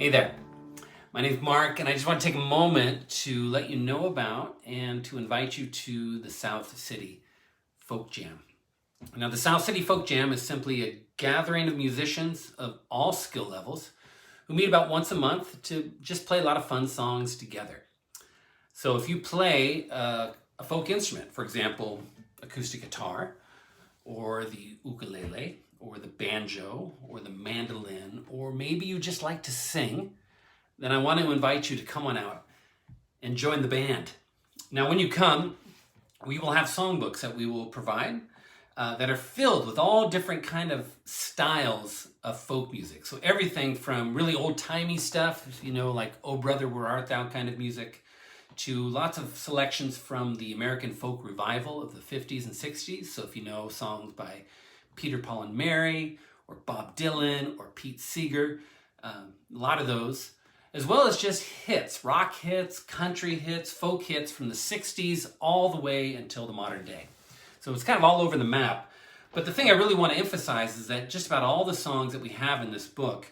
Hey there, my name's Mark, and I just want to take a moment to let you know about and to invite you to the South City Folk Jam. Now, the South City Folk Jam is simply a gathering of musicians of all skill levels who meet about once a month to just play a lot of fun songs together. So if you play a folk instrument, for example, acoustic guitar, or the ukulele, or the banjo, or the mandolin, or maybe you just like to sing, then I want to invite you to come on out and join the band. Now, when you come, we will have songbooks that we will provide that are filled with all different kind of styles of folk music. So everything from really old-timey stuff, like "Oh Brother, Where Art Thou" kind of music, to lots of selections from the American folk revival of the 50s and 60s. So if you know songs by Peter, Paul and Mary, or Bob Dylan, or Pete Seeger, a lot of those, as well as just hits, rock hits, country hits, folk hits from the 60s all the way until the modern day. So it's kind of all over the map. But the thing I really want to emphasize is that just about all the songs that we have in this book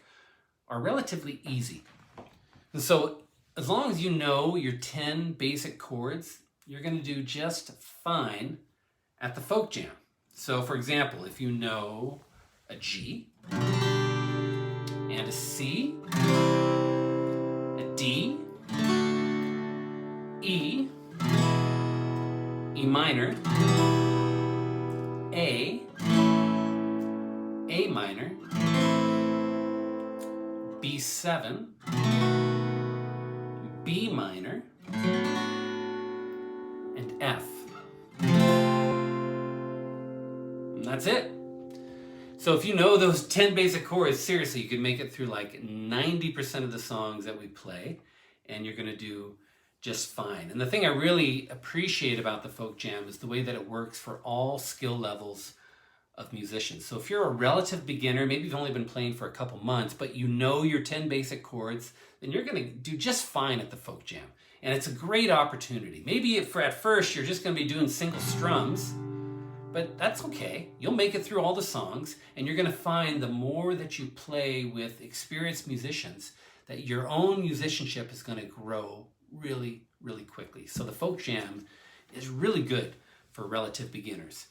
are relatively easy. And so as long as you know your 10 basic chords, you're going to do just fine at the Folk Jam. So for example, if you know a G and a C, a D, E, E minor, A minor, B7, B minor, and F. And that's it. So if you know those 10 basic chords, seriously, you can make it through like 90% of the songs that we play, and you're going to do just fine. And the thing I really appreciate about the Folk Jam is the way that it works for all skill levels of musicians. So if you're a relative beginner, maybe you've only been playing for a couple months, but you know your 10 basic chords, then you're going to do just fine at the Folk Jam. And it's a great opportunity. Maybe at first you're just going to be doing single strums, but that's okay. You'll make it through all the songs, and you're going to find the more that you play with experienced musicians, that your own musicianship is going to grow really, really quickly. So the Folk Jam is really good for relative beginners.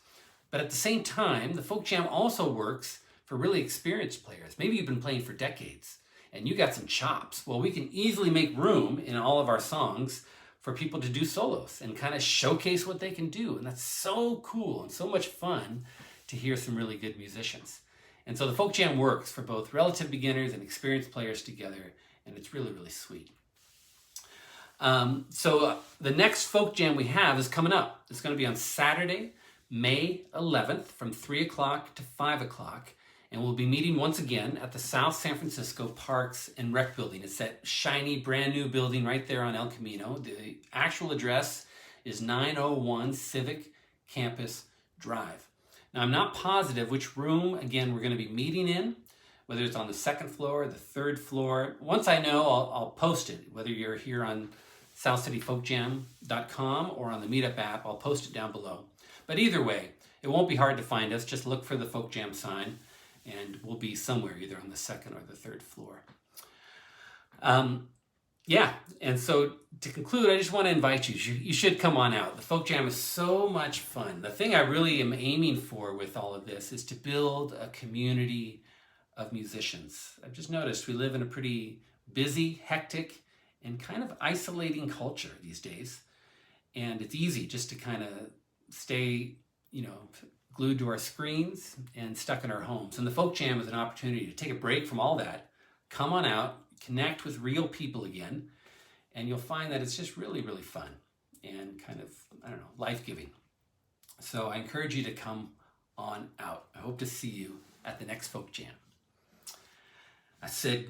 But at the same time, the Folk Jam also works for really experienced players. Maybe you've been playing for decades and you got some chops. Well, we can easily make room in all of our songs for people to do solos and kind of showcase what they can do. And that's so cool and so much fun to hear some really good musicians. And so the Folk Jam works for both relative beginners and experienced players together, and it's really, really sweet. So the next Folk Jam we have is coming up. It's going to be on Saturday, May 11th from 3 o'clock to 5 o'clock. And we'll be meeting once again at the South San Francisco Parks and Rec Building. It's that shiny, brand new building right there on El Camino. The actual address is 901 Civic Campus Drive. Now, I'm not positive which room, again, we're going to be meeting in, whether it's on the second floor, the third floor. Once I know, I'll post it, whether you're here on southcityfolkjam.com or on the Meetup app. I'll post it down below. But either way, it won't be hard to find us. Just look for the Folk Jam sign, and we'll be somewhere either on the second or the third floor. And so to conclude, I just want to invite you. You should come on out. The Folk Jam is so much fun. The thing I really am aiming for with all of this is to build a community of musicians. I've just noticed we live in a pretty busy, hectic, and kind of isolating culture these days. And it's easy just to kind of stay, glued to our screens and stuck in our homes. And the Folk Jam is an opportunity to take a break from all that, come on out, connect with real people again, and you'll find that it's just really, really fun and kind of, life-giving. So I encourage you to come on out. I hope to see you at the next Folk Jam. I said